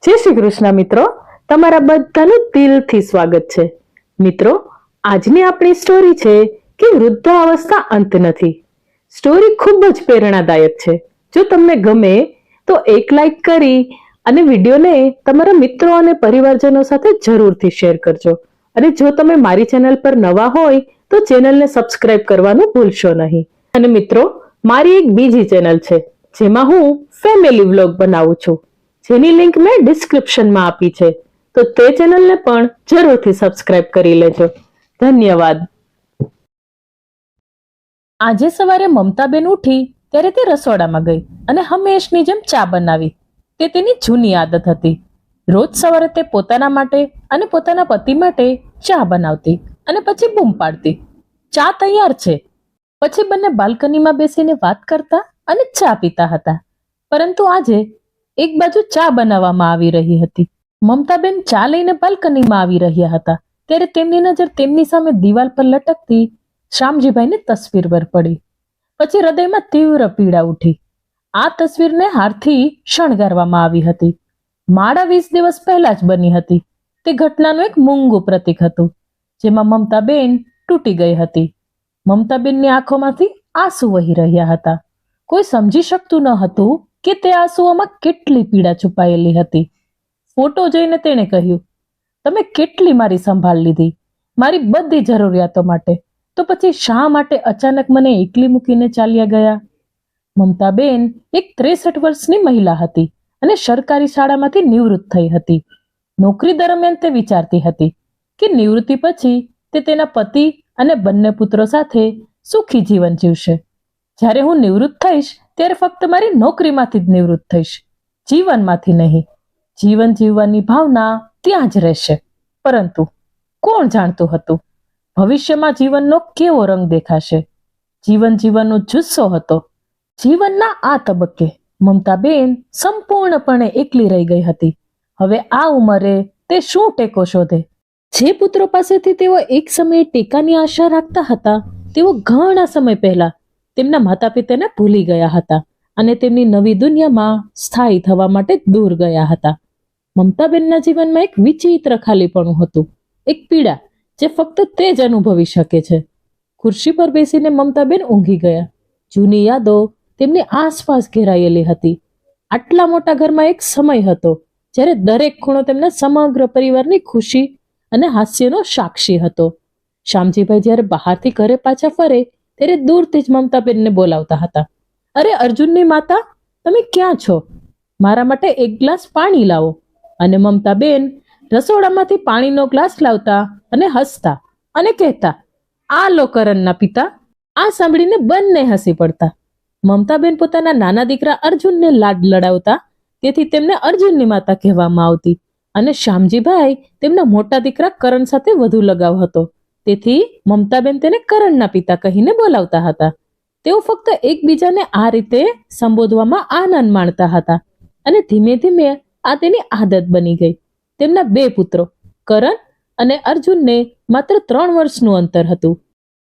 જય શ્રી કૃષ્ણ મિત્રો, તમારા બધાનું દિલથી સ્વાગત છે. મિત્રો, આજની આપણી સ્ટોરી છે કે વૃદ્ધાવસ્થા અંત નથી. સ્ટોરી ખૂબ જ પ્રેરણાદાયક છે. જો તમને ગમે તો એક લાઈક કરી અને વિડીયોને તમારા મિત્રો અને પરિવારજનો સાથે જરૂરથી શેર કરજો. અને જો તમે મારી ચેનલ પર નવા હોય તો ચેનલને સબસ્ક્રાઇબ કરવાનું ભૂલશો નહીં. અને મિત્રો, મારી એક બીજી ચેનલ છે જેમાં હું ફેમિલી વ્લોગ બનાવું છું, જેની લિંક મેં ડિસ્ક્રિપ્શનમાં આપી છે. તો તે ચેનલને પણ જરૂરથી સબસ્ક્રાઇબ કરી લેજો. ધન્યવાદ. આજે સવારે મમતાબેન ઉઠી ત્યારે તે રસોડામાં ગઈ અને હંમેશની જેમ ચા બનાવી. તે તેની જૂની આદત હતી. રોજ સવારે તે પોતાના માટે અને પોતાના પતિ માટે ચા બનાવતી અને પછી બૂમ પાડતી, ચા તૈયાર છે. પછી બંને બાલ્કનીમાં બેસીને વાત કરતા અને ચા પીતા હતા. પરંતુ આજે એક બાજુ ચા બનાવવામાં આવી રહી હતી. મમતાબેન ચા લઈને બાલ્કનીમાં આવી રહ્યા હતા ત્યારે તેમની નજર તેમની સામે દિવાલ પર લટકતી શ્યામજીભાઈની તસવીર પર પડી. પછી હૃદયમાં તીવ્ર પીડા ઉઠી. આ તસવીરને હારથી શણગારવામાં આવી હતી. માળા 20 દિવસ પહેલા જ બની હતી. તે ઘટનાનું એક મૂંગું પ્રતીક હતું, જેમાં મમતાબેન તૂટી ગઈ હતી. મમતાબેનની આંખોમાંથી આંસુ વહી રહ્યા હતા. કોઈ સમજી શકતું ન હતું કે તે આંસુઓમાં કેટલી પીડા છુપાયેલી હતી. ફોટો જોઈને તેણે કહ્યું, તમે કેટલી મારી સંભાળ લીધી, મારી બધી જરૂરિયાતો માટે, તો પછી શા માટે અચાનક મને એકલી મૂકીને ચાલ્યા ગયા? મમતાબેન એક 63 વર્ષની મહિલા હતી અને સરકારી શાળામાંથી નિવૃત્ત થઈ હતી. નોકરી દરમિયાન તે વિચારતી હતી કે નિવૃત્તિ પછી તે તેના પતિ અને બંને પુત્રો સાથે સુખી જીવન જીવશે. જ્યારે હું નિવૃત્ત થઈશ ત્યારે ફક્ત મારી નોકરીમાંથી જ નિવૃત્ત થઈશ, જીવનમાંથી નહીં. જીવન જીવવાની ભાવના ત્યાં જ રહેશે. પરંતુ કોણ જાણતું હતું ભવિષ્યમાં જીવનનો કેવો રંગ દેખાશે? જીવન જીવનનો જુસ્સો હતો. જીવનના આ તબક્કે મમતાબેન સંપૂર્ણપણે એકલી રહી ગઈ હતી. હવે આ ઉંમરે તે શું ટેકો શોધે? જે પુત્રો પાસેથી તેઓ એક સમયે ટેકાની આશા રાખતા હતા, તેઓ ઘણા સમય પહેલા તેમના માતા પિતાને ભૂલી ગયા હતા અને તેમની નવી દુનિયામાં સ્થાયી થવા માટે દૂર ગયા હતા. મમતાબેનના જીવનમાં એક વિચિત્ર ખાલીપણું હતું, એક પીડા જે ફક્ત તે જ અનુભવી શકે છે. ખુરશી પર બેસીને મમતાબેન ઊંઘી ગયા. જૂની યાદો તેમની આસપાસ ઘેરાયેલી હતી. આટલા મોટા ઘરમાં એક સમય હતો જ્યારે દરેક ખૂણો તેમના સમગ્ર પરિવારની ખુશી અને હાસ્યનો સાક્ષી હતો. શ્યામજીભાઈ જ્યારે બહારથી ઘરે પાછા ફરે ત્યારે દૂરથી જ મમતાબેનને બોલાવતા હતા, અરે અર્જુનની માતા, તમે ક્યાં છો? મારા માટે એક ગ્લાસ પાણી લાવો. અને મમતાબેન રસોડામાંથી પાણીનો ગ્લાસ લાવતા અને હસતા અને કહેતા, આ લો કરણના પિતા. આ સાંભળીને બંને હસી પડતા. મમતાબેન પોતાના નાના દીકરા અર્જુનને લાડ લડાવતા, તેથી તેમને અર્જુનની માતા કહેવામાં આવતી. અને શ્યામજીભાઈ તેમના મોટા દીકરા કરણ સાથે વધુ લગાવ હતો, તેથી મમતાબેન તેને કરણના પિતા કહીને બોલાવતા હતા. તેઓ ફક્ત એકબીજાને આ રીતે સંબોધવામાં આનંદ માણતા હતા અને ધીમે ધીમે આ તેની આદત બની ગઈ. તેમના 2 પુત્રો કરણ અને અર્જુનને માત્ર 3 વર્ષનું અંતર હતું.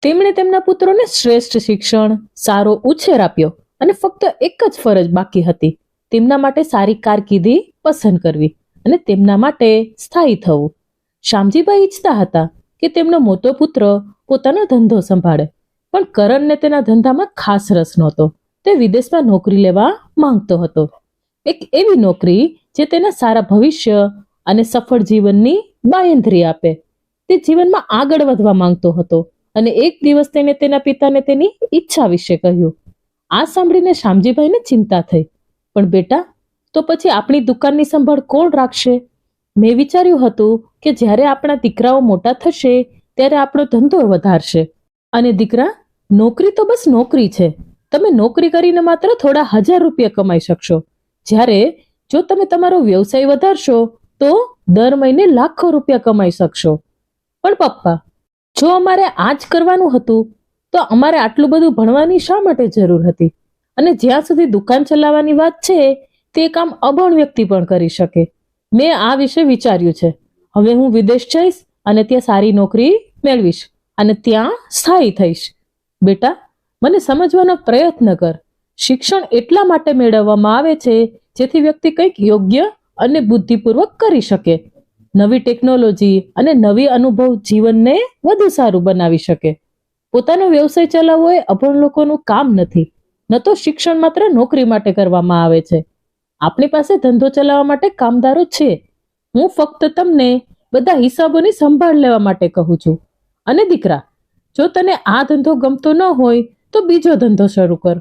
તેમણે તેમના પુત્રોને શ્રેષ્ઠ શિક્ષણ, સારો ઉછેર આપ્યો અને ફક્ત એક જ ફરજ બાકી હતી, તેમના માટે સારી કારકિર્દી પસંદ કરવી અને તેમના માટે સ્થાયી થવું. શ્યામજીભાઈ ઈચ્છતા હતા કે તેમનો મોટો પુત્ર પોતાનો ધંધો સંભાળે, પણ કરણને તેના ધંધામાં ખાસ રસ નહોતો. તે વિદેશમાં નોકરી લેવા માંગતો હતો, એક એવી નોકરી જે તેના સારા ભવિષ્ય અને સફળ જીવનની બાંયધરી આપે. તે જીવનમાં આગળ વધવા માંગતો હતો અને એક દિવસ તેણે તેના પિતાને તેની ઈચ્છા વિશે કહ્યું. આ સાંભળીને શ્યામજીભાઈને ચિંતા થઈ, પણ બેટા, તો પછી આપણી દુકાનની સંભાળ કોણ રાખશે? મેં વિચાર્યું હતું કે જ્યારે આપણા દીકરાઓ મોટા થશે ત્યારે આપણો ધંધો વધારશે. અને દીકરા, નોકરી તો બસ નોકરી છે. તમે નોકરી કરીને માત્ર થોડા હજાર રૂપિયા કમાઈ શકશો, જ્યારે જો તમે તમારો વ્યવસાય વધારશો તો દર મહિને લાખો રૂપિયા કમાઈ શકશો. પણ પપ્પા, જો અમારે આ જ કરવાનું હતું તો અમારે આટલું બધું ભણવાની શા માટે જરૂર હતી? અને જ્યાં સુધી દુકાન ચલાવવાની વાત છે, તે કામ અભણ વ્યક્તિ પણ કરી શકે. મેં આ વિશે વિચાર્યું છે. હવે હું વિદેશ જઈશ અને ત્યાં સારી નોકરી મેળવીશ અને ત્યાં સ્થાયી થઈશ. બેટા, મને સમજવાનો પ્રયત્ન કર. શિક્ષણ એટલા માટે મેળવવામાં આવે છે જેથી વ્યક્તિ કંઈક યોગ્ય અને બુદ્ધિપૂર્વક કરી શકે. નવી ટેકનોલોજી અને નવી અનુભવ જીવનને વધુ સારું બનાવી શકે. પોતાનો વ્યવસાય ચલાવવો એ અભણ લોકોનું કામ નથી. ન તો શિક્ષણ માત્ર નોકરી માટે કરવામાં આવે છે. આપણી પાસે ધંધો ચલાવવા માટે કામદારો છે. હું ફક્ત તમને બધા હિસાબોની સંભાળ લેવા માટે કહું છું. અને દીકરા, જો તને આ ધંધો ગમતો ન હોય તો બીજો ધંધો શરૂ કર.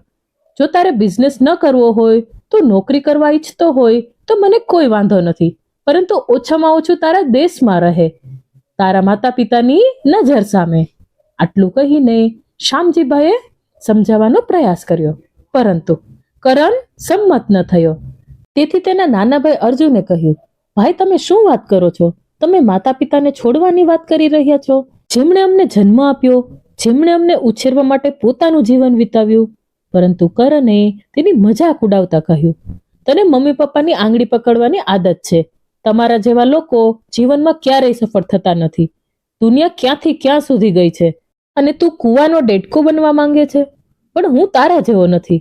જો તારે બિઝનેસ ન કરવો હોય તો નોકરી કરવા ઈચ્છતો હોય તો મને કોઈ વાંધો નથી, પરંતુ ઓછામાં ઓછું તારા દેશમાં રહે, તારા માતા પિતાની નજર સામે. આટલું કહીને શ્યામજીભાઈએ સમજાવવાનો પ્રયાસ કર્યો, પરંતુ કરણ સંમત ન થયો. તેથી તેના નાના ભાઈ અર્જુને કહ્યું, ભાઈ તમે શું વાત કરો છો? તમે માતા પિતાને છોડવાની વાત કરી રહ્યા છો, જેમણે અમને જન્મ આપ્યો, જેમણે અમને ઉછેરવા માટે પોતાનું જીવન વિતાવ્યું. પરંતુ કરણે તેની મજાક ઉડાવતા કહ્યું, તને મમ્મી પપ્પાની આંગળી પકડવાની આદત છે. તમારા જેવા લોકો જીવનમાં ક્યારેય સફળ થતા નથી. દુનિયા ક્યાંથી ક્યાં સુધી ગઈ છે અને તું કૂવાનો ડેડકો બનવા માંગે છે. પણ હું તારા જેવો નથી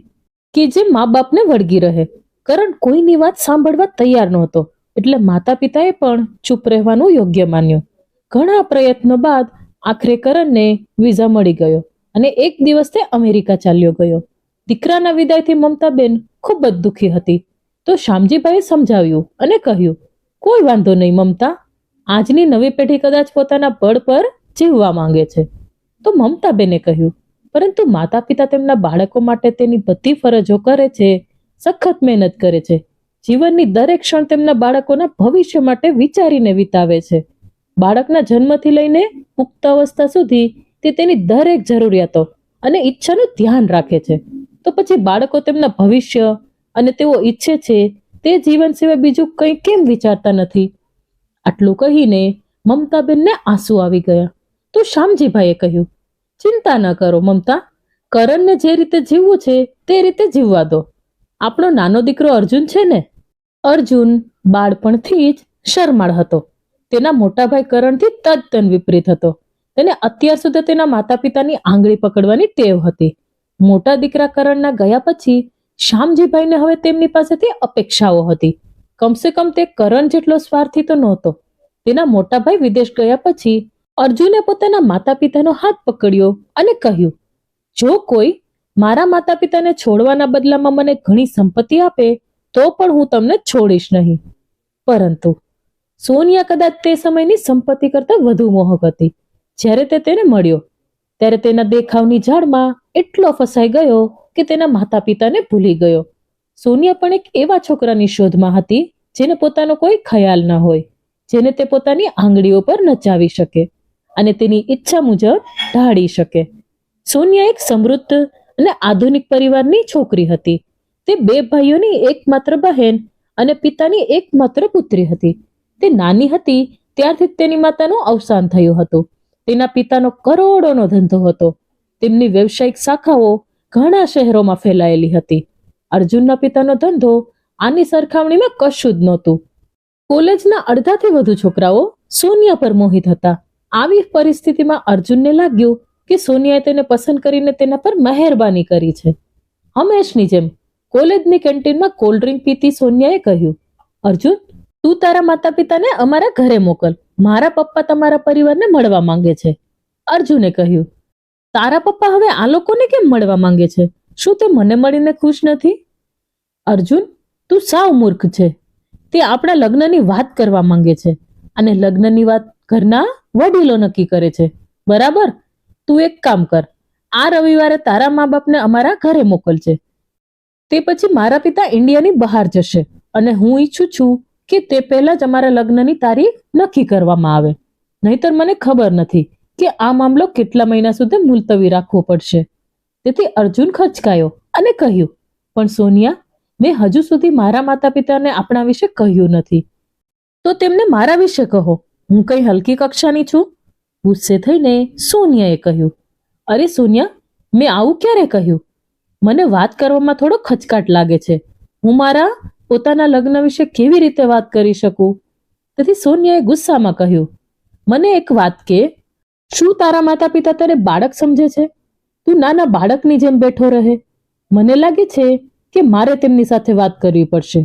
કે જે મા બાપને વળગી રહે. કરણ કોઈની વાત સાંભળવા તૈયાર નહોતો, એટલે માતા પિતાએ પણ ચૂપ રહેવાનું યોગ્ય માન્યું. ઘણા પ્રયત્નો બાદ આખરે કરણને વિઝા મળી ગયો અને એક દિવસ તે અમેરિકા ચાલ્યો ગયો. દીકરાના વિદાયથી મમતાબેન ખૂબ જ દુઃખી હતી. તો શ્યામજીભાઈએ સમજાવ્યું અને કહ્યું, કોઈ વાંધો નહીં મમતા, આજની નવી પેઢી કદાચ પોતાના બળ પર જીવવા માંગે છે. તો મમતાબેને કહ્યું, પરંતુ માતા પિતા તેમના બાળકો માટે તેની બધી ફરજો કરે છે, સખત મહેનત કરે છે. જીવનની દરેક ક્ષણ તેમના બાળકોના ભવિષ્ય માટે વિચારીને વિતાવે છે. બાળકના જન્મથી લઈને પુખ્ત અવસ્થા સુધી તે તેની દરેક જરૂરિયાતો અને ઈચ્છાનું ધ્યાન રાખે છે. તો પછી બાળકો તેમના ભવિષ્ય અને તેઓ ઈચ્છે છે તે જીવન સિવાય બીજું કંઈ કેમ વિચારતા નથી? આટલું કહીને મમતાબેનને આંસુ આવી ગયા. તો શ્યામજીભાઈએ કહ્યું, ચિંતા ન કરો મમતા, કરણને જે રીતે જીવવું છે તે રીતે જીવવા દો. આપણો નાનો દીકરો અર્જુન છે ને, અર્જુન બાળપણથી જ શરમાળ હતો. તેના મોટા ભાઈ કરણથી તદ્દન વિપરીત હતો. તેને અત્યાર સુધી તેના માતા પિતાની આંગળી પકડવાની ટેવ હતી. મોટા દીકરા કરણના ગયા પછી શ્યામજીભાઈને હવે તેમની પાસેથી અપેક્ષાઓ હતી. કમસે કમ તે કરણ જેટલો સ્વાર્થી તો નહોતો. તેના મોટા ભાઈ વિદેશ ગયા પછી અર્જુને પોતાના માતા પિતાનો હાથ પકડ્યો અને કહ્યું, જો કોઈ મારા માતા પિતાને છોડવાના બદલામાં મને ઘણી સંપત્તિ આપે તો પણ હું તમને છોડીશ નહીં. પરંતુ સોનિયા કદાચ તે સમયની સંપત્તિ કરતા વધુ મોહક હતી. જ્યારે તે તેને મળ્યો ત્યારે તેના દેખાવની જાળમાં એટલો ફસાઈ ગયો કે તેના માતા પિતાને ભૂલી ગયો. સોનિયા પણ એક એવા છોકરાની શોધમાં હતી જેને પોતાનો કોઈ ખ્યાલ ન હોય, જેને તે પોતાની આંગળીઓ પર નચાવી શકે અને તેની ઈચ્છા મુજબ ઢાળી શકે. સોનિયા એક સમૃદ્ધ અને આધુનિક પરિવારની છોકરી હતી. તે 2 ભાઈઓની એકમાત્ર બહેન અને પિતાની એકમાત્ર પુત્રી હતી. તે નાની હતી ત્યારથી તેની માતાનું અવસાન થયું હતું. તેના પિતાનો કરોડોનો ધંધો હતો. તેમની વ્યવસાયિક શાખાઓ ઘણા શહેરોમાં ફેલાયેલી હતી. અર્જુનના પિતાનો ધંધો આની સરખામણીમાં કશું જ નહોતું. કોલેજના અડધાથી વધુ છોકરાઓ સોનિયા પર મોહિત હતા. આવી પરિસ્થિતિમાં અર્જુનને લાગ્યું કે સોનિયાએ તેને પસંદ કરીને તેના પર મહેરબાની કરી છે. હંમેશની જેમ કોલેજની કેન્ટીનમાં કોલ્ડ ડ્રિંક પીતી સોનિયાએ કહ્યું, અર્જુન, તું તારા માતા પિતાને અમારા ઘરે મોકલ. મારા પપ્પા તમારા પરિવારને મળવા માંગે છે. અર્જુને કહ્યું, તારા પપ્પા હવે આ લોકોને કેમ મળવા માંગે છે? શું તે મને મળીને ખુશ નથી? અર્જુન, તું સાવ મૂર્ખ છે. તે આપણા લગ્નની વાત કરવા માંગે છે અને લગ્નની વાત ઘરના વડીલો નક્કી કરે છે, બરાબર? તું એક કામ કર, આ રવિવારે તારા મા બાપને અમારા ઘરે મોકલજે. તે પછી મારા પિતા ઇન્ડિયાની બહાર જશે અને હું ઈચ્છું છું કે તે પહેલા જ અમારા લગ્નની તારીખ નક્કી કરવામાં આવે. નહીતર મને ખબર નથી કે આ મામલો કેટલા મહિના સુધી મુલતવી રાખવો પડશે. તેથી અર્જુન ખચકાયો અને કહ્યું, પણ સોનિયા, મેં હજુ સુધી મારા માતા પિતાને આપણા વિશે કહ્યું નથી. તો તેમને મારા વિશે કહો. હું કઈ હલકી કક્ષાની છું? ગુસ્સે થઈને સોનિયાએ કહ્યું, અરે સોનિયા, મેં આવું ક્યારે કહ્યું? મને વાત કરવામાં થોડો ખચકાટ લાગે છે. હું મારા પોતાના લગ્ન વિશે કેવી રીતે વાત કરી શકું? તેથી સોનિયાએ ગુસ્સામાં કહ્યું, મને એક વાત કે, શું તારા માતા પિતા તને બાળક સમજે છે? તું નાના બાળકની જેમ બેઠો રહે. મને લાગે છે કે મારે તેમની સાથે વાત કરવી પડશે.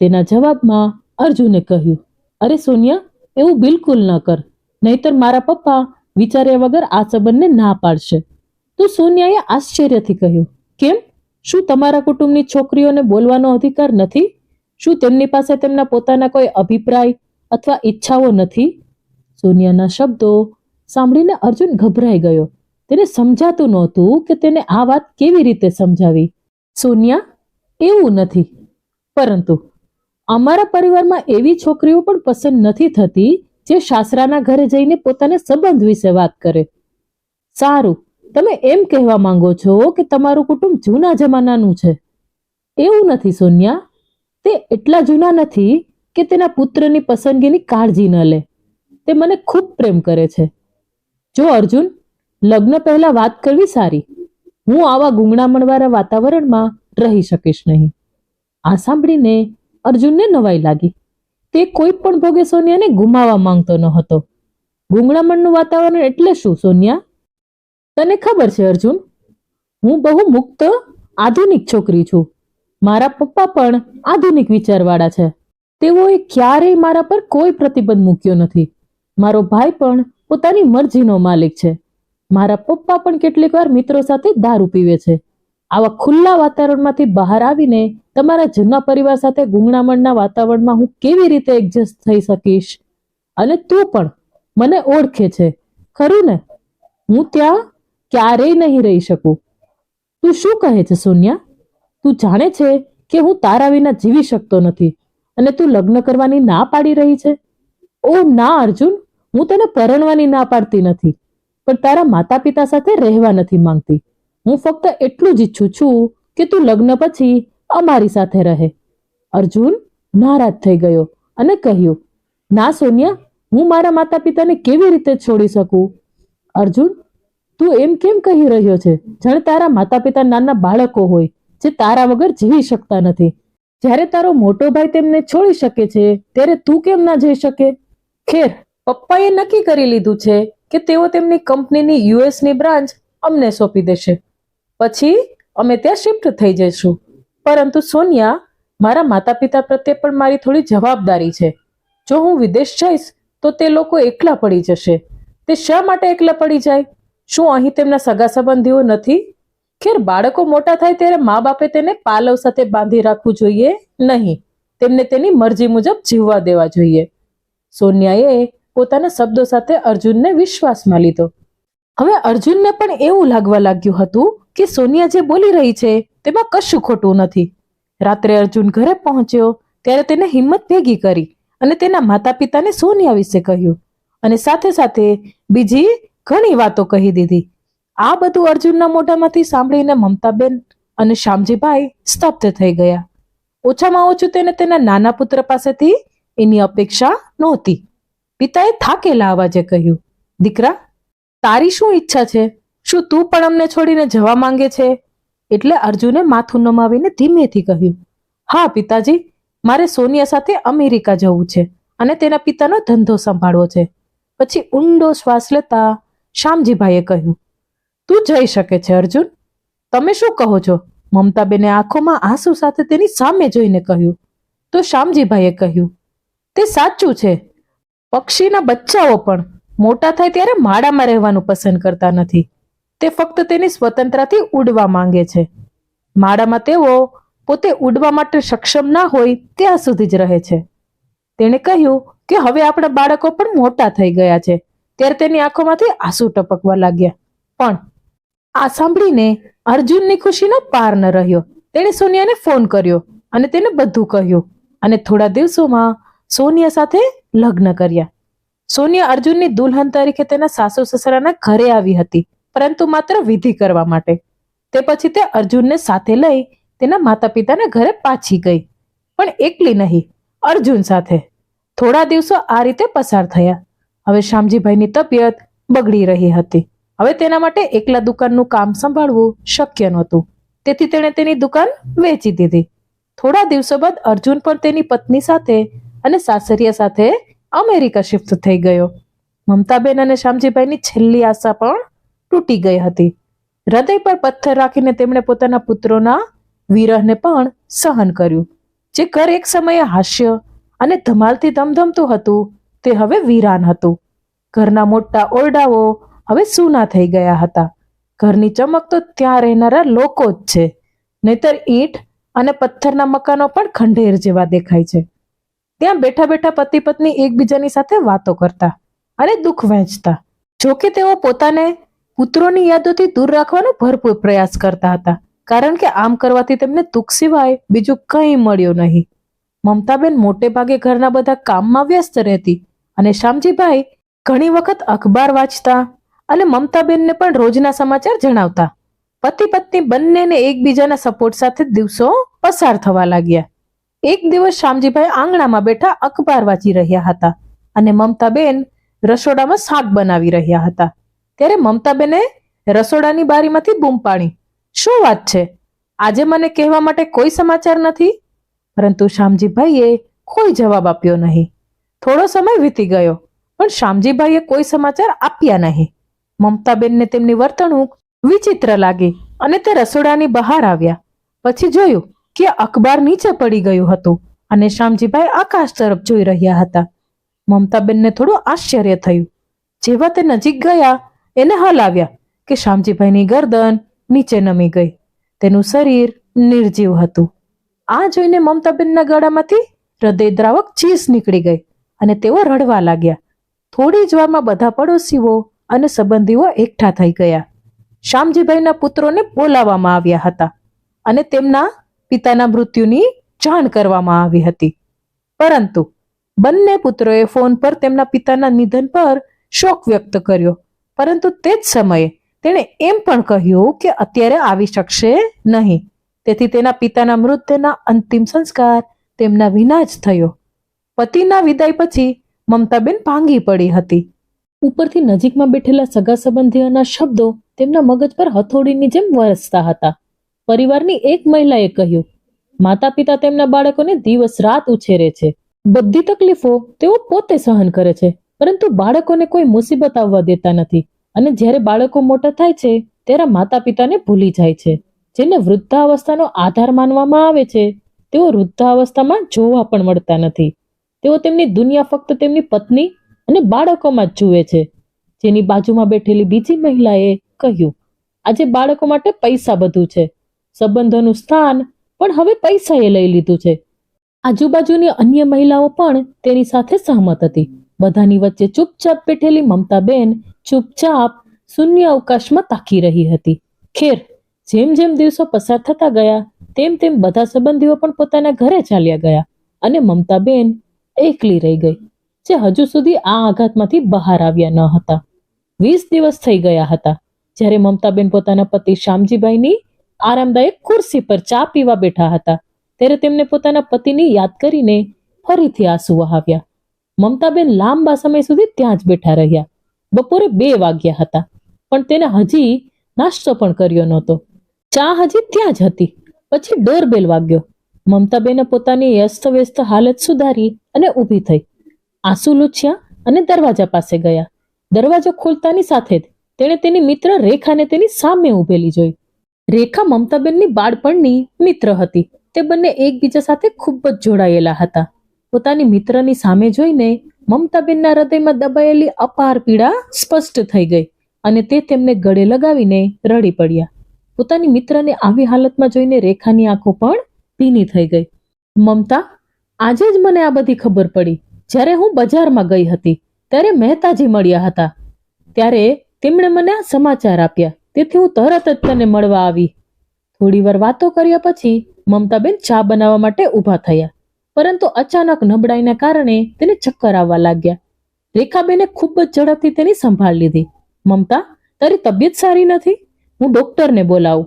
તેના જવાબમાં અર્જુને કહ્યું, અરે સોનિયા, એવું બિલકુલ ન કર, નહીતર મારા પપ્પા વિચાર્યા વગર આ સંબંધને ના પાડશે. તો સોનિયાએ આશ્ચર્યથી કહ્યું, કેમ? શું તમારા કુટુંબની છોકરીઓને બોલવાનો અધિકાર નથી? શું તેમની પાસે તેમના પોતાના કોઈ અભિપ્રાય અથવા ઈચ્છાઓ નથી? સોનિયાના શબ્દો સાંભળીને અર્જુન ગભરાઈ ગયો. તેને સમજાતું નહોતું કે તેને આ વાત કેવી રીતે સમજાવી. સોનિયા, એવું નથી, પરંતુ અમારા પરિવારમાં એવી છોકરીઓ પણ પસંદ નથી થતી જે સાસરાના ઘરે જઈને પોતાના સંબંધ વિશે વાત કરે. સારું, તમે એમ કહેવા માંગો છો કે તમારું કુટુંબ જૂના જમાનાનું છે. એવું નથી સોનિયા, તે એટલા જૂના નથી કે તેના પુત્રની પસંદગીની કાળજી ન લે. તે મને ખૂબ પ્રેમ કરે છે. જો અર્જુન, લગ્ન પહેલા વાત કરવી સારી. હું આવા ગૂંગણામણવાળા વાતાવરણમાં રહી શકીશ નહીં. આ સાંભળીને અર્જુનને નવાઈ લાગી. તે કોઈ પણ ભોગે સોનિયાને ગુમાવવા માંગતો ન હતો. ગૂંગણામણનું વાતાવરણ એટલે શું સોનિયા? તને ખબર છે અર્જુન, હું બહુ મુક્ત આધુનિક છોકરી છું. મારા પપ્પા પણ આધુનિક વિચારવાળા છે. તેઓએ ક્યારેય મારા પર કોઈ પ્રતિબંધ મૂક્યો નથી. મારો ભાઈ પણ પોતાની મરજીનો માલિક છે. મારા પપ્પા પણ કેટલીક વાર મિત્રો સાથે દારૂ પીવે છે. આવા ખુલ્લા વાતાવરણમાંથી બહાર આવીને તમારા જૂના પરિવાર સાથે ગૂંગણામણના વાતાવરણમાં હું કેવી રીતે એડજસ્ટ થઈ શકીશ? અને તું પણ મને ઓળખે છે, ખરું ને? હું ત્યાં ક્યારેય નહીં રહી શકું. તું શું કહે છે સોનિયા? તું જાણે છે કે હું તારા વિના જીવી શકતો નથી અને તું લગ્ન કરવાની ના પાડી રહી છે? ઓ ના અર્જુન, હું તને પરણવાની ના પાડતી નથી, પણ તારા માતા પિતા સાથે રહેવા નથી માંગતી. હું ફક્ત એટલું જ ઈચ્છું છું કે તું લગ્ન પછી અમારી સાથે રહે. અર્જુન નારાજ થઈ ગયો અને કહ્યું, ના સોનિયા, હું મારા માતા પિતાને કેવી રીતે છોડી શકું? અર્જુન, તું એમ કેમ કહી રહ્યો છે જાણે તારા માતા પિતા નાના બાળકો હોય જે તારા વગર જીવી શકતા નથી. જ્યારે તારો મોટો ભાઈ તેમને છોડી શકે છે ત્યારે તું કેમ ના જઈ શકે? ખેર, પપ્પાએ નક્કી કરી લીધું છે કે તેઓ તેમની કંપનીની યુએસની બ્રાન્ચ અમને સોંપી દેશે. પછી અમે ત્યાં શિફ્ટ થઈ જઈશું. પરંતુ સોનિયા, મારા માતા પિતા પ્રત્યે પણ મારી થોડી જવાબદારી છે. જો હું વિદેશ જઈશ તો તે લોકો એકલા પડી જશે. તે શા માટે એકલા પડી જાય? શું અહીં તેમના સગા સંબંધીઓ નથી? ખેર, બાળકો મોટા થાય ત્યારે મા બાપે તેને પાલવ સાથે બાંધી રાખવું જોઈએ નહીં. તેમને તેની મરજી મુજબ જીવવા દેવા જોઈએ. સોનિયાએ પોતાના શબ્દો સાથે અર્જુનને વિશ્વાસમાં લીધો. હવે અર્જુનને પણ એવું લાગવા લાગ્યું હતું કે સોનિયા જે બોલી રહી છે તેમાં કશું ખોટું નથી. રાત્રે અર્જુન ઘરે પહોંચ્યો ત્યારે તેને હિંમત ભેગી કરી અને તેના માતા પિતાને સોનિયા વિશે કહ્યું અને સાથે સાથે બીજી ઘણી વાતો કહી દીધી. આ બધું અર્જુનના મોઢામાંથી સાંભળીને મમતાબેન અને શ્યામજીભાઈ સ્તબ્ધ થઈ ગયા. ઓછામાં ઓછું તેને તેના નાના પુત્ર પાસેથી એની અપેક્ષા નહોતી. પિતાએ થાકેલા અવાજે કહ્યું, દીકરા, તારી શું ઈચ્છા છે? શું તું પણ અમને છોડીને જવા માંગે છે? એટલે અર્જુને માથું નમાવીને ધીમેથી કહ્યું, હા પિતાજી, મારે સોનિયા સાથે અમેરિકા જવું છે અને તેના પિતાનો ધંધો સંભાળવો છે. પછી ઊંડો શ્વાસ લેતા શ્યામજીભાઈએ કહ્યું, તું જઈ શકે છે અર્જુન. તમે શું કહો છો? મમતાબેને આંખોમાં આંસુ સાથે તેની સામે જોઈને કહ્યું. તો શ્યામજીભાઈએ કહ્યું, તે સાચું છે. પક્ષીના બચ્ચાઓ પણ મોટા થાય ત્યારે માળામાં રહેવાનું પસંદ કરતા નથી. તે ફક્ત તેની સ્વતંત્રતાથી ઉડવા માંગે છે. માળામાં તેઓ પોતે ઉડવા માટે સક્ષમ ના હોય ત્યાં સુધી જ રહે છે. તેણે કહ્યું કે હવે આપણા બાળકો પણ મોટા થઈ ગયા છે. ત્યારે તેની આંખોમાંથી આંસુ ટપકવા લાગ્યા. પણ આ સાંભળીને અર્જુનની ખુશીનો પાર ન રહ્યો. તેણે સોનિયાને ફોન કર્યો અને તેને બધું કહ્યું અને થોડા દિવસોમાં સોનિયા સાથે લગ્ન કર્યા. સોનિયા અર્જુનની દુલ્હન તરીકે તેના સાસુ સસરાના ઘરે આવી હતી, પરંતુ માત્ર વિધિ કરવા માટે. તે પછી તે અર્જુનને સાથે લઈ તેના માતા પિતાના ઘરે પાછી ગઈ, પણ એકલી નહીં, અર્જુન સાથે. થોડા દિવસો આ રીતે પસાર થયા. હવે શ્યામજીભાઈની તબિયત બગડી રહી હતી. હવે તેના માટે એકલા દુકાનનું કામ સંભાળવું શક્ય નહોતું. તેથી તેણે તેની દુકાન વેચી દીધી. થોડા દિવસો બાદ અર્જુન પણ તેની પત્ની સાથે અને સાસરિયા સાથે અમેરિકા શિફ્ટ થઈ ગયો. મમતાબેન અને શ્યામજીભાઈની છેલ્લી આશા પણ તૂટી ગઈ હતી. હૃદય પર પથ્થર રાખીને તેમણે પોતાના પુત્રોના વિરહને પણ સહન કર્યું. જે ઘર એક સમયે હાસ્ય અને ધમાલથી ધમધમતું હતું તે હવે વીરાન હતું. ઘરના મોટા ઓરડાઓ હવે સૂના થઈ ગયા હતા. ઘરની ચમક તો ત્યાં રહેનારા લોકો જ છે, નહીતર ઈંટ અને પથ્થરના મકાનો પણ ખંડેર જેવા દેખાય છે. ત્યાં બેઠા બેઠા પતિ પત્ની એકબીજાની સાથે વાતો કરતા અને દુઃખ વહેંચતા. જોકે તેઓ પોતાને પુત્રોની યાદોથી દૂર રાખવાનો ભરપૂર પ્રયાસ કરતા હતા, કારણ કે આમ કરવાથી તેમને દુઃખ સિવાય બીજું કંઈ મળ્યું નહીં. મમતાબેન મોટે ભાગે ઘરના બધા કામમાં વ્યસ્ત રહેતી અને શામજીભાઈ ઘણી વખત અખબાર વાંચતા અને મમતાબેનને પણ રોજના સમાચાર જણાવતા. પતિ પત્ની બંનેને એકબીજાના સપોર્ટ સાથે દિવસો પસાર થવા લાગ્યા. એક દિવસ શામજીભાઈ આંગણામાં બેઠા અખબાર વાંચી રહ્યા હતા અને મમતાબેન રસોડામાં શાક બનાવી રહ્યા હતા. ત્યારે મમતાબેને રસોડાની બારીમાંથી બૂમ પાડી, "શું વાત છે? આજે મને કહેવા માટે કોઈ સમાચાર નથી?" પરંતુ શામજીભાઈએ કોઈ જવાબ આપ્યો નહીં. થોડો સમય વીતી ગયો, પણ શામજીભાઈએ કોઈ સમાચાર આપ્યા નહીં. મમતાબેનને તેમની વર્તણૂક વિચિત્ર લાગી અને તે રસોડાની બહાર આવ્યા. પછી જોયું કે અખબાર નીચે પડી ગયું હતું અને શામજીભાઈ આકાશ તરફ જોઈ રહ્યા હતા. મમતાબેનને થોડું આશ્ચર્ય થયું. જેવા તે નજીક ગયા એને હલાવ્યા કે શામજીભાઈની ગરદન નીચે નમી ગઈ. તેનું શરીર નિર્જીવ હતું. આ જોઈને મમતાબેનના ગળામાંથી હૃદયદ્રાવક ચીસ નીકળી ગઈ અને તેઓ રડવા લાગ્યા. થોડી જ વારમાં બધા પડોશીઓ અને સંબંધીઓ એકઠા થઈ ગયા. શામજીભાઈના પુત્રોને બોલાવવામાં આવ્યા હતા અને તેમના પિતાના મૃત્યુની જાણ કરવામાં આવી હતી. પરંતુ બંને પુત્રોએ ફોન પર તેમના પિતાના નિધન પર શોક વ્યક્ત કર્યો. પરંતુ તે જ સમયે તેણે એમ પણ કહ્યું કે અત્યારે આવી શકશે નહીં. તેથી તેના પિતાના મૃતદેહના અંતિમ સંસ્કાર તેમના વિના જ થયો. પતિના વિદાય પછી મમતાબેન ભાંગી પડી હતી. ઉપરથી નજીકમાં બેઠેલા સગા સંબંધીઓના શબ્દો તેમના મગજ પર હથોડીની જેમ વરસતા હતા. પરિવારની એક મહિલાએ કહ્યું, "માતા પિતા તેમના બાળકોને દિવસ રાત ઉછેરે છે. બધી તકલીફો તેઓ પોતે સહન કરે છે, પરંતુ બાળકોને કોઈ મુસીબત આવવા દેતા નથી. અને જ્યારે બાળકો મોટા થાય છે ત્યારે માતા પિતાને ભૂલી જાય છે. જેને વૃદ્ધાવસ્થાનો આધાર માનવામાં આવે છે તેઓ વૃદ્ધાવસ્થામાં જોવા પણ મળતા નથી. તેઓ તેમની દુનિયા ફક્ત તેમની પત્ની અને બાળકોમાં જ જુએ છે." જેની બાજુમાં બેઠેલી બીજી મહિલાએ કહ્યું, "આજે બાળકો માટે પૈસા બધું છે. સંબંધોનું સ્થાન પણ હવે પૈસાએ લઈ લીધું છે." આજુબાજુની અન્ય મહિલાઓ પણ તેની સાથે સહમત હતી. બધાની વચ્ચે ચૂપચાપ બેઠેલી મમતાબેન ચૂપચાપ શૂન્ય અવકાશમાં તાકી રહી હતી. ખેર, જેમ જેમ દિવસો પસાર થતા ગયા તેમ તેમ બધા સંબંધીઓ પણ પોતાના ઘરે ચાલ્યા ગયા અને મમતાબેન એકલી રહી ગઈ, જે હજુ સુધી આ આઘાતમાંથી બહાર આવ્યા ન હતા. 20 દિવસ થઈ ગયા હતા જ્યારે મમતાબેન પોતાના પતિ શામજીભાઈની આરામદાયક ખુરશી પર ચા પીવા બેઠા હતા. ત્યારે તેમને પોતાના પતિની યાદ કરીને ફરીથી આંસુ વહાવ્યા. મમતાબેન લાંબા સમય સુધી ત્યાં જ બેઠા રહ્યા. બપોરે 2 વાગ્યા હતા, પણ તેને હજી નાસ્તો પણ કર્યો નહોતો. ચા હજી ત્યાં જ હતી. પછી ડોરબેલ વાગ્યો. મમતાબેને પોતાની અસ્તવ્યસ્ત હાલત સુધારી અને ઊભી થઈ. આંસુ લૂછ્યા અને દરવાજા પાસે ગયા. દરવાજો ખોલતાની સાથે જ તેણે તેની મિત્ર રેખાને તેની સામે ઊભેલી જોઈ. રેખા મમતાબેનની બાળપણની મિત્ર હતી. તે બંને એકબીજા સાથે ખૂબ જ જોડાયેલા હતા. પોતાની મિત્રની સામે જોઈને મમતાબેનના હૃદયમાં દબાયેલી અપાર પીડા સ્પષ્ટ થઈ ગઈ અને તે તેમને ગળે લગાવીને રડી પડ્યા. પોતાની મિત્રને આવી હાલતમાં જોઈને રેખાની આંખો પણ ભીની થઈ ગઈ. "મમતા, આજે જ મને આ બધી ખબર પડી. જ્યારે હું બજારમાં ગઈ હતી ત્યારે મહેતાજી મળ્યા હતા. ત્યારે તેમણે મને આ સમાચાર આપ્યા. તેથી હું તરત જ તને મળવા આવી." થોડીવાર વાતો કર્યા પછી મમતાબેન ચા બનાવવા માટે ઊભા થયા, પરંતુ અચાનક નબળાઈના કારણે તેને ચક્કર આવવા લાગ્યા. રેખાબેને ખૂબ જ ઝડપથી તેની સંભાળ લીધી. "મમતા, તારી તબિયત સારી નથી? હું ડોક્ટરને બોલાવું,"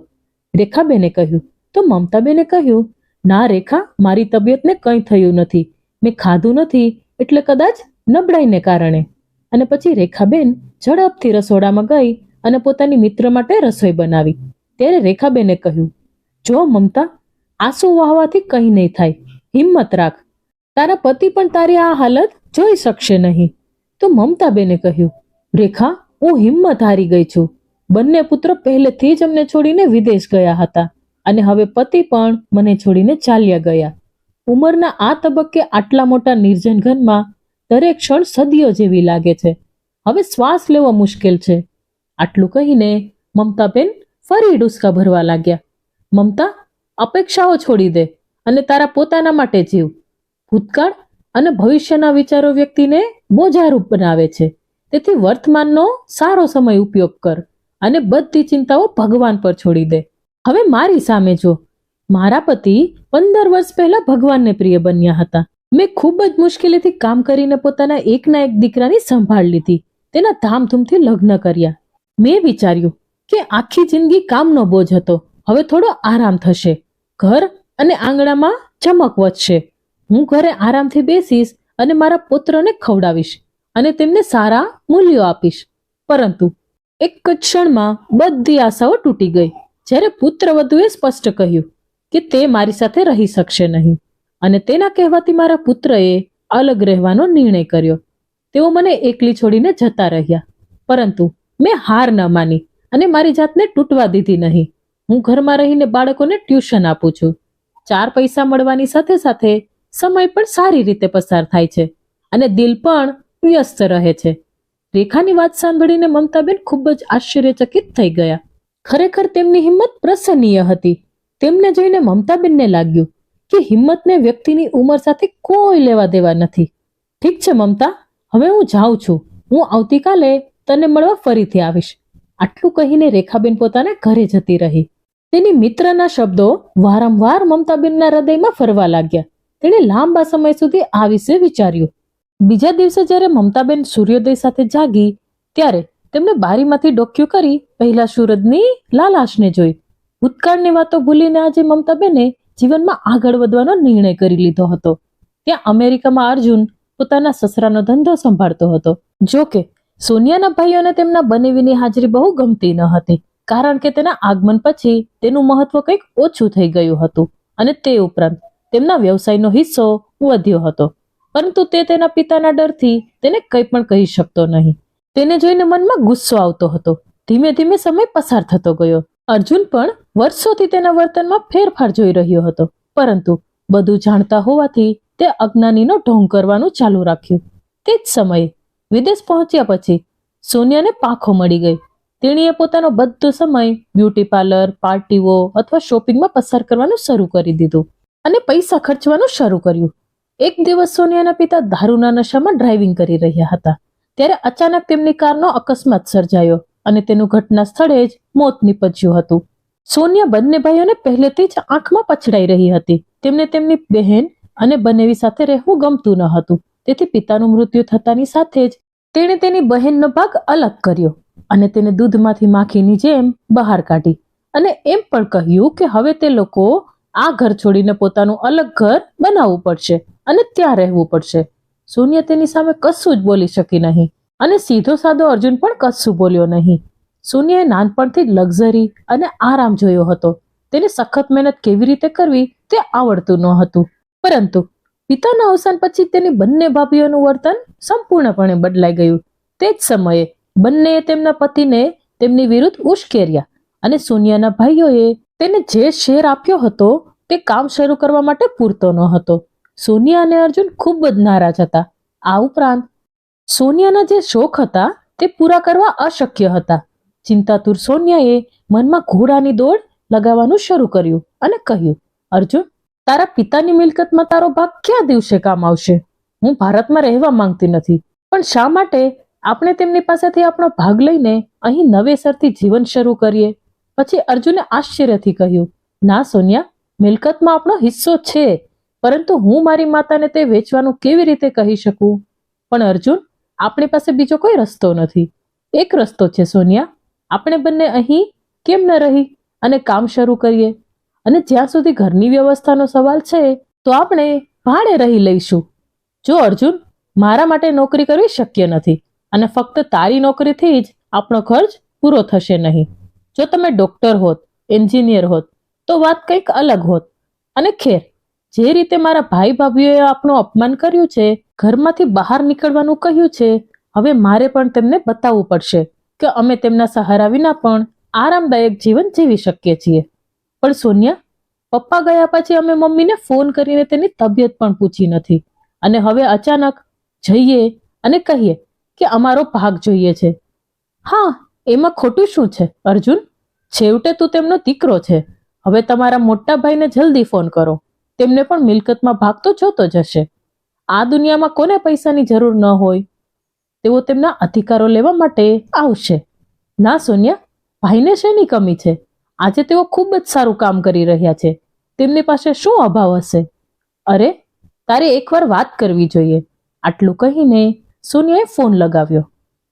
રેખાબેને કહ્યું. તો મમતાબેને કહ્યું, "ના રેખા, મારી તબિયતને કંઈ થયું નથી. મેં ખાધું નથી, એટલે કદાચ નબળાઈને કારણે." અને પછી રેખાબેન ઝડપથી રસોડામાં ગઈ અને પોતાની મિત્ર માટે રસોઈ બનાવી. ત્યારે રેખાબેને કહ્યું, "જો મમતા, આંસુ વહાવાથી કંઈ નહીં થાય. હિંમત રાખ. તારા પતિ પણ તારી આ હાલત જોઈ શકશે નહીં." તો મમતાબેને કહ્યું, "રેખા, હું હિંમત હારી ગઈ છું. બંને પુત્રો પહેલેથી જ અમને છોડીને વિદેશ ગયા હતા અને હવે પતિ પણ મને છોડીને ચાલ્યા ગયા. ઉંમરના આ તબક્કે આટલા મોટા નિર્જન ઘનમાં દરેક ક્ષણ સદીઓ જેવી લાગે છે. હવે શ્વાસ લેવો મુશ્કેલ છે. આટલું કહીને મમતાબેન ફરી ડૂસકા ભરવા લાગ્યા. મમતા, અપેક્ષાઓ છોડી દે અને તારા પોતાના માટે જીવ. ભૂતકાળ અને ભવિષ્યના વિચારો વ્યક્તિને બોજારૂપ બનાવે છે. તેથી વર્તમાનનો સારો સમય ઉપયોગ કર અને બધી ચિંતાઓ ભગવાન પર છોડી દે. હવે મારી સામે જો. મારા પતિ 15 વર્ષ પહેલા ભગવાનને પ્રિય બન્યા હતા. મેં ખૂબ જ મુશ્કેલીથી કામ કરીને પોતાના એકના એક દીકરાની સંભાળ લીધી. તેના ધામધૂમથી લગ્ન કર્યા. મેં વિચાર્યું કે આખી જિંદગી કામનો બોજ હતો, હવે થોડો આરામ થશે. ઘર અને આંગણામાં ચમક વધશે. હું ઘરે આરામથી બેસીશ અને મારા પુત્રને ખવડાવીશ અને તેમને સારા મૂલ્યો આપીશ. પરંતુ એક જ ક્ષણમાં બધી આશાઓ તૂટી ગઈ જ્યારે પુત્રવધુએ સ્પષ્ટ કહ્યું કે તે મારી સાથે રહી શકશે નહીં. અને તેના કહેવાથી મારા પુત્રએ અલગ રહેવાનો નિર્ણય કર્યો. તેઓ મને એકલી છોડીને જતા રહ્યા. પરંતુ મેં હાર ન માની અને મારી જાતને તૂટવા દીધી નહીં. હું ઘરમાં રહીને બાળકોને ટ્યુશન આપું છું. 4 પૈસા મળવાની સાથે સાથે સમય પણ સારી રીતે પસાર થાય છે અને દિલ પણ વ્યસ્ત રહે છે. રેખાની વાત સાંભળીને મમતાબેન ખૂબ જ આશ્ચર્યચકિત થઈ ગયા. ખરેખર તેમની હિંમત પ્રશંસનીય હતી. તેમને જોઈને મમતાબેનને લાગ્યું કે હિંમતને વ્યક્તિની ઉંમર સાથે કોઈ લેવા દેવા નથી. ઠીક છે મમતા, હવે હું જાઉં છું. હું આવતીકાલે તને મળવા ફરીથી આવીશ. આટલું કહીને રેખાબેન પોતાના ઘરે જતી રહી. તેની મિત્રના શબ્દો વારંવાર મમતાબેનના હૃદયમાં ફરવા લાગ્યા. તેણે લાંબા સમય સુધી આ વિશે વિચાર્યું. બીજા દિવસે જ્યારે મમતાબેન સૂર્યોદય સાથે જાગી ત્યારે તેમણે બારીમાંથી ડોક્યું કરી પહેલા સૂરજની લાલાશને જોઈ. ભૂતકાળની વાતો ભૂલીને આજે મમતાબેને જીવનમાં આગળ વધવાનો નિર્ણય કરી લીધો હતો. ત્યાં અમેરિકામાં અર્જુન પોતાના સસરાનો ધંધો સંભાળતો હતો. જો કે સોનિયાના ભાઈઓને તેમના બનેવીની હાજરી બહુ ગમતી ન હતી, કારણ કે તેના આગમન પછી તેનું મહત્વ કંઈક ઓછું થઈ ગયું હતું અને તે ઉપરાંત તેમના વ્યવસાયનો હિસ્સો વધ્યો હતો. પરંતુ તે તેના પિતાના ડરથી તેને કંઈ પણ કહી શકતો નહીં. તેને જોઈને મનમાં ગુસ્સો આવતો હતો. ધીમે ધીમે સમય પસાર થતો ગયો. અર્જુન પણ વર્ષોથી તેના વર્તનમાં ફેરફાર જોઈ રહ્યો હતો, પરંતુ બધું જાણતા હોવાથી તે અજ્ઞાનીનો ઢોંગ કરવાનું ચાલુ રાખ્યું. તે જ સમયે વિદેશ પહોંચ્યા પછી સોનિયાને પાંખો મળી ગઈ. તેણીએ પોતાનો બધો સમય બ્યુટી પાર્લર, પાર્ટીઓ અથવા શોપિંગમાં પસાર કરવાનું શરૂ કરી દીધું અને પૈસા ખર્ચવાનું શરૂ કર્યું. એક દિવસ સોનિયાના પિતા દારૂના નશામાં ડ્રાઇવિંગ કરી રહ્યા હતા ત્યારે અચાનક તેમની કારનો અકસ્માત સર્જાયો અને તેનું ઘટના સ્થળે જ મોત નીપજ્યું હતું. સોનિયા બંને ભાઈઓને પહેલેથી જ આંખમાં પછડાઈ રહી હતી. તેમને તેમની બહેન અને બનેવી સાથે રહેવું ગમતું ન હતું. તેથી પિતાનું મૃત્યુ થતાની સાથે જ તેણે તેની બહેનનો ભાગ અલગ કર્યો અને તેને દૂધમાંથી માખીની જેમ બહાર કાઢી અને એમ પણ કહ્યું કે હવે તે લોકો આ ઘર છોડીને પોતાનું અલગ ઘર બનાવવું પડશે અને ત્યાં રહેવું પડશે. સોનિયા તેની સામે કશું જ બોલી શકી નહીં અને સીધો સાદો અર્જુન પણ કશું બોલ્યો નહીં. સોનિયાએ નાનપણથી જ લક્ઝરી અને આરામ જોયો હતો. તેને સખત મહેનત કેવી રીતે કરવી તે આવડતું ન હતું. પરંતુ પિતાના અવસાન પછી તેની બંને ભાભીઓનું વર્તન સંપૂર્ણપણે બદલાઈ ગયું. તે જ સમયે બંનેએ તેમના પતિને તેમની વિરુદ્ધ ઉશ્કેર્યા અને સોનિયાના ભાઈઓએ તેને જે શેર આપ્યો હતો તે કામ શરૂ કરવા માટે પૂરતો ન હતો. સોનિયા અને અર્જુન ખૂબ જ નારાજ હતા. આ ઉપરાંત સોનિયાના જે શોખ હતા તે પૂરા કરવા અશક્ય હતા. ચિંતાતુર સોનિયાએ મનમાં ઘોડાની દોડ લગાવવાનું શરૂ કર્યું અને કહ્યું, અર્જુન, તારા પિતાની મિલકતમાં તારો ભાગ કયા દિવસે કામ આવશે? હું ભારતમાં રહેવા માંગતી નથી, પણ શા માટે આપણે તેમની પાસેથી આપણો ભાગ લઈને અહીં નવેસરથી જીવન શરૂ કરીએ? પછી અર્જુને આશ્ચર્યથી કહ્યું, ના સોનિયા, મિલકતમાં આપણો હિસ્સો છે, પરંતુ હું મારી માતાને તે વેચવાનું કેવી રીતે કહી શકું? પણ અર્જુન, આપણી પાસે બીજો કોઈ રસ્તો નથી. એક રસ્તો છે સોનિયા, આપણે બંને અહીં કેમ ન રહી અને કામ શરૂ કરીએ? અને જ્યાં સુધી ઘરની વ્યવસ્થાનો સવાલ છે તો આપણે ભાડે રહી લઈશું. જો અર્જુન, મારા માટે નોકરી કરવી શક્ય નથી અને ફક્ત તારી નોકરીથી જ આપણો ખર્ચ પૂરો થશે નહીં. જો તમે ડોક્ટર હોત, એન્જિનિયર હોત તો વાત કંઈક અલગ હોત. અને ખેર, જે રીતે મારા ભાઈ ભાભીઓએ આપણું અપમાન કર્યું છે, ઘરમાંથી બહાર નીકળવાનું કહ્યું છે, હવે મારે પણ તેમને બતાવવું પડશે કે અમે તેમના સહારા વિના પણ આરામદાયક જીવન જીવી શકીએ છીએ. પણ સોનિયા, પપ્પા ગયા પછી અમે મમ્મીને ફોન કરીને તેની તબિયત પણ પૂછી નથી, અને હવે અચાનક જઈએ અને કહીએ કે અમારો ભાગ જોઈએ છે. હા, એમાં ખોટું શું છે અર્જુન? છેવટે તું તેમનો દીકરો છે. હવે તમારા મોટા ભાઈને જલ્દી ફોન કરો, તેમને પણ મિલકતમાં ભાગ તો જોતો જ હશે. આ દુનિયામાં કોને પૈસાની જરૂર ન હોય? તેઓ તેમના અધિકારો લેવા માટે આવશે. ના સોનિયા, ભાઈને શેની કમી છે? આજે તેઓ ખૂબ જ સારું કામ કરી રહ્યા છે. તેમની પાસે શું અભાવ હશે? અરે, તારે એકવાર વાત કરવી જોઈએ. આટલું કહીને સોનિયાએ ફોન લગાવ્યો.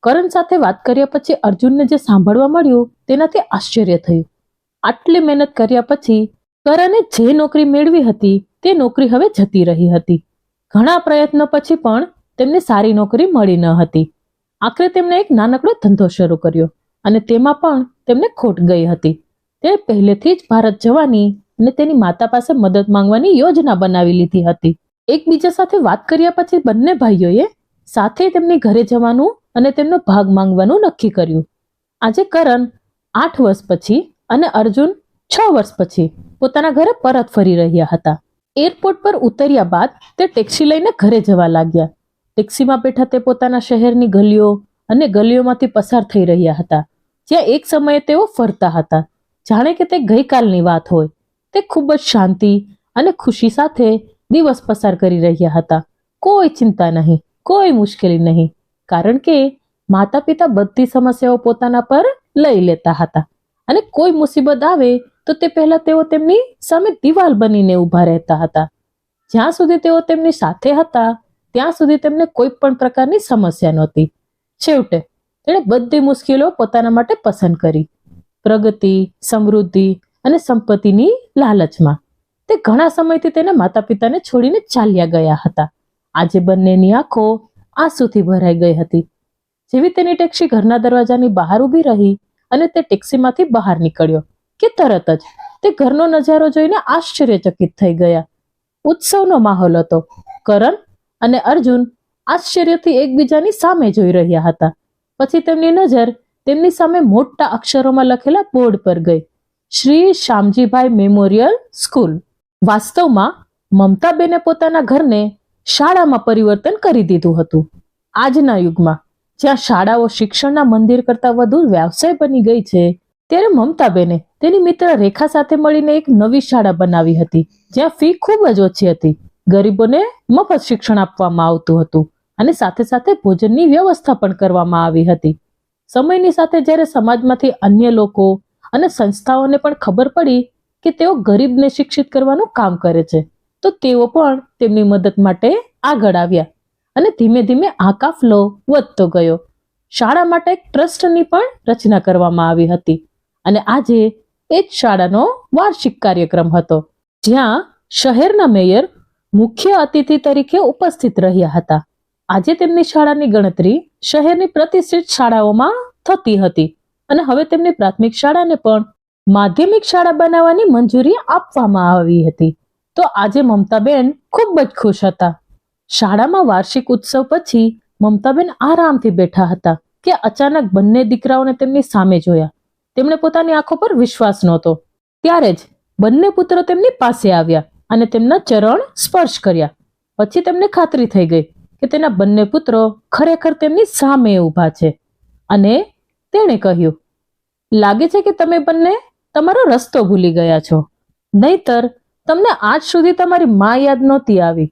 કરણ સાથે વાત કર્યા પછી અર્જુનને જે સાંભળવા મળ્યું તેનાથી આશ્ચર્ય થયું. આટલી મહેનત કર્યા પછી કરણે જે નોકરી મેળવી હતી તે નોકરી હવે જતી રહી હતી. ઘણા પ્રયત્નો પછી પણ તેમને સારી નોકરી મળી ન હતી. આખરે તેમણે એક નાનકડો ધંધો શરૂ કર્યો અને તેમાં પણ તેમને ખોટ ગઈ હતી. તેણે પહેલેથી જ ભારત જવાની અને તેની માતા પાસે મદદ માંગવાની યોજના બનાવી લીધી હતી. એકબીજા સાથે વાત કર્યા પછી બંને ભાઈઓએ સાથે તેમની ઘરે જવાનું અને તેમનો ભાગ માંગવાનું નક્કી કર્યું. આજે કરણ 8 વર્ષ પછી અને અર્જુન 6 વર્ષ પછી પોતાના ઘરે પરત ફરી રહ્યા હતા. એરપોર્ટ પર ઉતર્યા બાદ તે ટેક્સી લઈને ઘરે જવા લાગ્યા. ટેક્સીમાં બેઠા તે પોતાના શહેરની ગલીઓ અને ગલીઓમાંથી પસાર થઈ રહ્યા હતા, જ્યાં એક સમયે તેઓ ફરતા હતા, જાણે કે તે ગઈકાલની વાત હોય. તે ખૂબ જ શાંતિ અને ખુશી સાથે દિવસ પસાર કરી રહ્યા હતા. કોઈ ચિંતા નહીં, કોઈ મુશ્કેલી નહીં, કારણ કે માતા પિતા બધી સમસ્યાઓ પોતાના પર લઈ લેતા હતા અને કોઈ મુસીબત આવે તો તે પહેલા તેઓ તેમની સામે દિવાલ બનીને ઊભા રહેતા હતા. જ્યાં સુધી તેઓ તેમની સાથે હતા ત્યાં સુધી તેમને કોઈ પણ પ્રકારની સમસ્યા નહોતી. છેવટે તેણે બધી મુશ્કેલીઓ પોતાના માટે પસંદ કરી. પ્રગતિ, સમૃદ્ધિ અને સંપત્તિની લાલચમાં તે ઘણા સમયથી તેના માતા પિતાને છોડીને ચાલ્યા ગયા હતા. આજે બંનેની આંખો આંસુથી ભરાઈ ગઈ હતી. જેવી તેની ટેક્સી ઘરના દરવાજાની બહાર ઊભી રહી અને તે ટેક્સીમાંથી બહાર નીકળ્યો કે તરત જ તે ઘરનો નજારો જોઈને આશ્ચર્યચકિત થઈ ગયા. ઉત્સવનો માહોલ હતો. કરણ અને અર્જુન આશ્ચર્યથી એકબીજાની સામે જોઈ રહ્યા હતા. પછી તેમની નજર તેમની સામે મોટા અક્ષરોમાં લખેલા બોર્ડ પર ગઈ, શ્રી શ્યામજીભાઈ મેમોરિયલ સ્કૂલ. વાસ્તવમાં મમતાબેને પોતાના ઘરને શાળામાં પરિવર્તન કરી દીધું હતું. આજના યુગમાં જ્યાં શાળાઓ શિક્ષણના મંદિર કરતા વધુ વ્યવસાય બની ગઈ છે, ત્યારે મમતાબેને તેની મિત્ર રેખા સાથે મળીને એક નવી શાળા બનાવી હતી, જ્યાં ફી ખૂબ જ ઓછી હતી. ગરીબોને મફત શિક્ષણ આપવામાં આવતું હતું અને સાથે સાથે ભોજનની વ્યવસ્થા પણ કરવામાં આવી હતી. સમયની સાથે જ્યારે સમાજમાંથી અન્ય લોકો અને સંસ્થાઓને પણ ખબર પડી કે તેઓ ગરીબને શિક્ષિત કરવાનું કામ કરે છે, તો તેઓ પણ તેમની મદદ માટે આગળ આવ્યા અને ધીમે ધીમે આ કાફલો વધતો ગયો. શાળા માટે એક ટ્રસ્ટની પણ રચના કરવામાં આવી હતી અને આજે એ જ શાળાનો વાર્ષિક કાર્યક્રમ હતો, જ્યાં શહેરના મેયર મુખ્ય અતિથિ તરીકે ઉપસ્થિત રહ્યા હતા. આજે તેમની શાળાની ગણતરી શહેરની પ્રતિષ્ઠિત શાળાઓમાં થતી હતી અને હવે તેમની પ્રાથમિક શાળાને પણ માધ્યમિક શાળા બનાવવાની મંજૂરી આપવામાં આવી હતી. તો આજે મમતાબેન ખૂબ જ ખુશ હતા. શાળામાં વાર્ષિક ઉત્સવ પછી મમતાબેન આરામથી બેઠા હતા કે અચાનક બંને દીકરાઓને તેમની સામે જોયા. તેમણે પોતાની આંખો પર વિશ્વાસ નહોતો. ત્યારે જ બંને પુત્રો તેમની પાસે આવ્યા અને તેમના ચરણ સ્પર્શ કર્યા. પછી તેમને ખાતરી થઈ ગઈ કે તેના બંને પુત્રો ખરેખર તેમની સામે ઊભા છે અને તેણે કહ્યું, લાગે છે કે તમે બંને તમારો રસ્તો ભૂલી ગયા છો, નહીતર તમને આજ સુધી તમારી મા યાદ નહોતી આવી.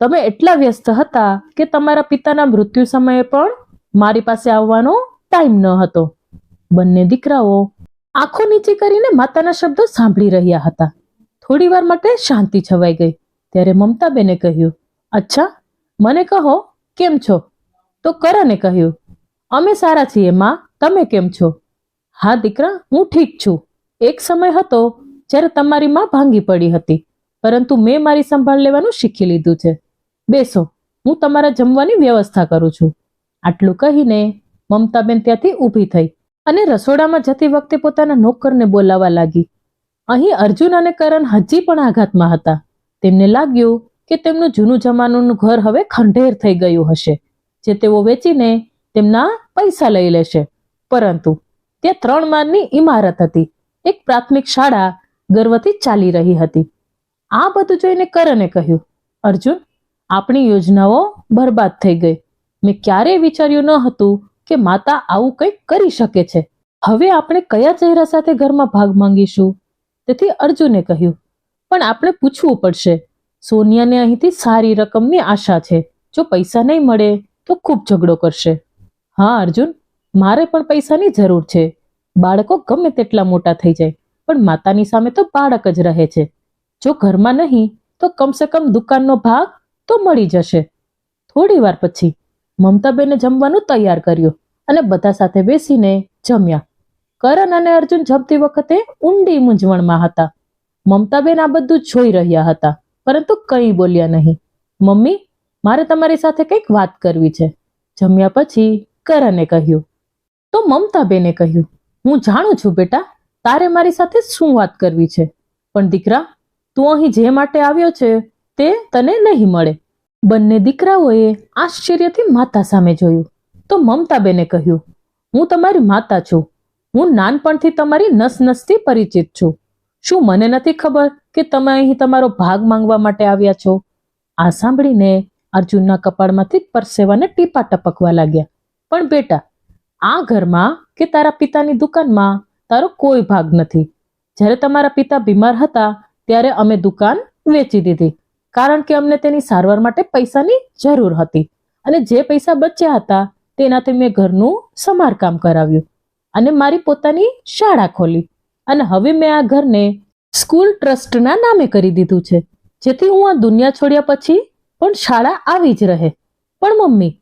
તમે એટલા વ્યસ્ત હતા કે તમારા પિતાના મૃત્યુ સમયે પણ મારી પાસે આવવાનો ટાઈમ ન હતો. બંને દીકરાઓ આંખો નીચે કરીને માતાના શબ્દો સાંભળી રહ્યા હતા. થોડી વાર માટે શાંતિ છવાઈ ગઈ. ત્યારે મમતાબેને કહ્યું, અચ્છા, મને કહો કેમ છો? તો કરણે કહ્યું, અમે સારા છીએ માં, તમે કેમ છો? હા દીકરા, હું ઠીક છું. એક સમય હતો જ્યારે તમારી માં ભાંગી પડી હતી, પરંતુ મેં મારી સંભાળ લેવાનું શીખી લીધું છે. બેસો, હું તમારા જમવાની વ્યવસ્થા કરું છું. આટલું કહીને મમતાબેન ત્યાંથી ઊભી થઈ અને રસોડામાં જતી વખતે પોતાના નોકરને બોલાવવા લાગી. અહીં અર્જુન અને કરણ હજી પણ આઘાતમાં હતા. તેમને લાગ્યું કે તેમનું જૂનું જમાનાનું ઘર હવે ખંડેર થઈ ગયું હશે, જે તેઓ વેચીને તેમના પૈસા લઈ લેશે. પરંતુ ત્યાં 3 માળની ઇમારત હતી, એક પ્રાથમિક શાળા ગર્વથી ચાલી રહી હતી. આ બધું જોઈને કરણે કહ્યું, અર્જુન, આપણી યોજનાઓ બરબાદ થઈ ગઈ. મેં ક્યારેય વિચાર્યું ન હતું કે માતા આવું કંઈક કરી શકે છે. હવે આપણે કયા ચહેરા સાથે ઘરમાં ભાગ માંગીશું? તેથી અર્જુને કહ્યું, પણ આપણે પૂછવું પડશે. સોનિયાને અહીંથી સારી રકમની આશા છે. જો પૈસા નહીં મળે તો ખૂબ ઝઘડો કરશે. હા અર્જુન, મારે પણ પૈસાની જરૂર છે. બાળકો ગમે તેટલા મોટા થઈ જાય, પણ માતાની સામે તો બાળક જ રહે છે. જો ઘરમાં નહીં તો કમસે કમ દુકાનનો ભાગ તો મળી જશે. થોડી વાર પછી મમતાબેને જમવાનું તૈયાર કર્યું અને બધા સાથે બેસીને જમ્યા. કરણ અને અર્જુન જમતી વખતે ઊંડી મૂંઝવણમાં હતા. મમતાબેન આ બધું જોઈ રહ્યા હતા, પરંતુ કંઈ બોલ્યા નહીં. મમ્મી, મારે તમારી સાથે કંઈક વાત કરવી છે. જમ્યા પછી કરણે કહ્યું. તો મમતાબેને કહ્યું, હું જાણું છું બેટા, તારે મારી સાથે શું વાત કરવી છે, પણ દીકરા, તું અહીં જે માટે આવ્યો છે તે તને નહીં મળે. બંને દીકરાઓએ આશ્ચર્યથી માતા સામે જોયું. તો મમતાબેને કહ્યું, હું તમારી માતા છું. હું નાનપણથી તમારી નસનસથી પરિચિત છું. શું મને નથી ખબર કે તમે અહીં તમારો ભાગ માંગવા માટે આવ્યા છો? આ સાંભળીને અર્જુનના કપાળમાંથી પરસેવાના ટીપા ટપકવા લાગ્યા. પણ બેટા, આ ઘરમાં કે તારા પિતાની દુકાનમાં તારો કોઈ ભાગ નથી. જ્યારે તમારા પિતા બીમાર હતા ત્યારે અમે દુકાન વેચી દીધી, કારણ કે અમને તેની સારવાર માટે પૈસાની જરૂર હતી, અને જે પૈસા બચ્યા હતા તેનાથી મેં ઘરનું સમારકામ કરાવ્યું અને મારી પોતાની શાળા ખોલી. અને હવે મેં આ ઘરને સ્કૂલ ટ્રસ્ટના નામે કરી દીધું છે, જેથી હું આ દુનિયા છોડ્યા પછી પણ શાળા આવી જ રહે. પણ મમ્મી,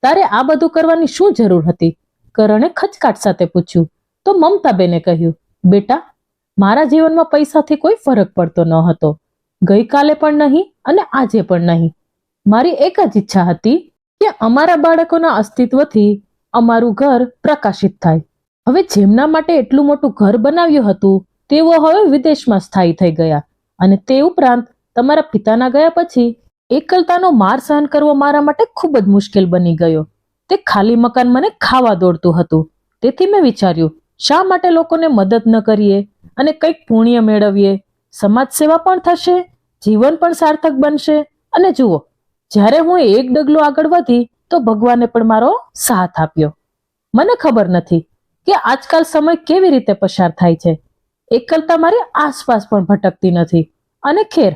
તારે આ બધું કરવાની શું જરૂર હતી? કરણે ખચકાટ સાથે પૂછ્યું. તો મમતાબેને કહ્યું, બેટા, મારા જીવનમાં પૈસાથી કોઈ ફરક પડતો ન હતો. ગઈકાલે પણ નહીં અને આજે પણ નહીં. મારી એક જ ઈચ્છા હતી કે અમારા બાળકોના અસ્તિત્વથી અમારું ઘર પ્રકાશિત થાય. હવે જેમના માટે એટલું મોટું ઘર બનાવ્યું હતું તેઓ હવે વિદેશમાં સ્થાયી થઈ ગયા, અને તે ઉપરાંત તમારા પિતાના ગયા પછી એકલતાનો માર સહન કરવો મારા માટે ખૂબ જ મુશ્કેલ બની ગયો. તે ખાલી મકાન મને ખાવા દોડતું હતું. તેથી મેં વિચાર્યું, શા માટે લોકોને મદદ ન કરીએ અને કંઈક પુણ્ય મેળવીએ. સમાજ સેવા પણ થશે, જીવન પણ સાર્થક બનશે. અને જુઓ, જ્યારે હું એક ડગલું આગળ વધી તો ભગવાને પણ મારો સાથ આપ્યો. મને ખબર નથી કે આજકાલ સમય કેવી રીતે પસાર થાય છે. એકલતા મારી આસપાસ પણ ભટકતી નથી. અને ખેર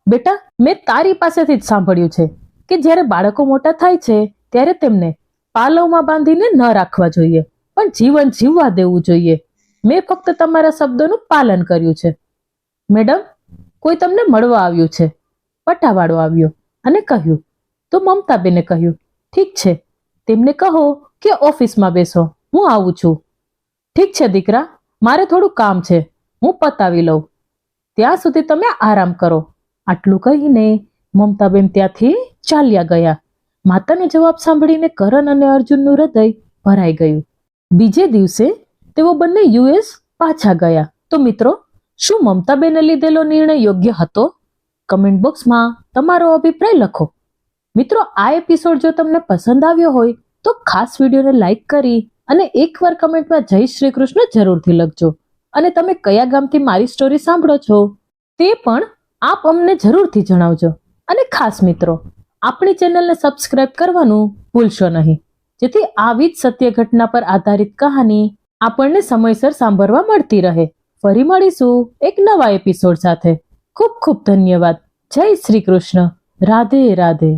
બેટા, મેં તારી પાસેથી જ સાંભળ્યું છે કે જ્યારે બાળકો મોટા થાય છે ત્યારે તેમને પાલવમાં બાંધીને ન રાખવા જોઈએ, પણ જીવન જીવવા દેવું જોઈએ. મેં ફક્ત તમારા શબ્દોનું પાલન કર્યું છે. મેડમ, કોઈ તમને મળવા આવ્યું છે. પટાવાળો આવ્યો અને કહ્યું. તો મમતાબેને કહ્યું, ઠીક છે, તેમને કહો કે ઓફિસમાં બેસો, હું આવું છું. ઠીક છે દીકરા, મારે થોડું કામ છે, હું પતાવી લઉં. ત્યાં સુધી તમે આરામ કરો. આટલું કહીને મમતાબેન ત્યાંથી ચાલ્યા ગયા. માતાનો જવાબ સાંભળીને કરણ અને અર્જુનનું હૃદય ભરાઈ ગયું. બીજે દિવસે તેઓ બંને યુએસ પાછા ગયા. તો મિત્રો, શું મમતાબેને લીધેલો નિર્ણય યોગ્ય હતો? કમેન્ટ બોક્સમાં તમારો અભિપ્રાય લખો. મિત્રો, આ એપિસોડ જો તમને પસંદ આવ્યો હોય તો ખાસ વિડીયોને લાઈક કરી અને એકવાર કમેન્ટમાં જય શ્રી કૃષ્ણ જરૂરથી લખજો. અને તમે કયા ગામથી મારી સ્ટોરી સાંભળો છો તે પણ આપ અમને જરૂરથી જણાવજો. અને ખાસ મિત્રો, આપણી ચેનલને સબસ્ક્રાઇબ કરવાનું ભૂલશો નહીં, જેથી આવી જ સત્ય ઘટના પર આધારિત કહાની આપણને સમયસર સાંભળવા મળતી રહે. ફરી મળીશું એક નવા એપિસોડ સાથે. ખૂબ ખૂબ ધન્યવાદ. જય શ્રી કૃષ્ણ. રાધે રાધે.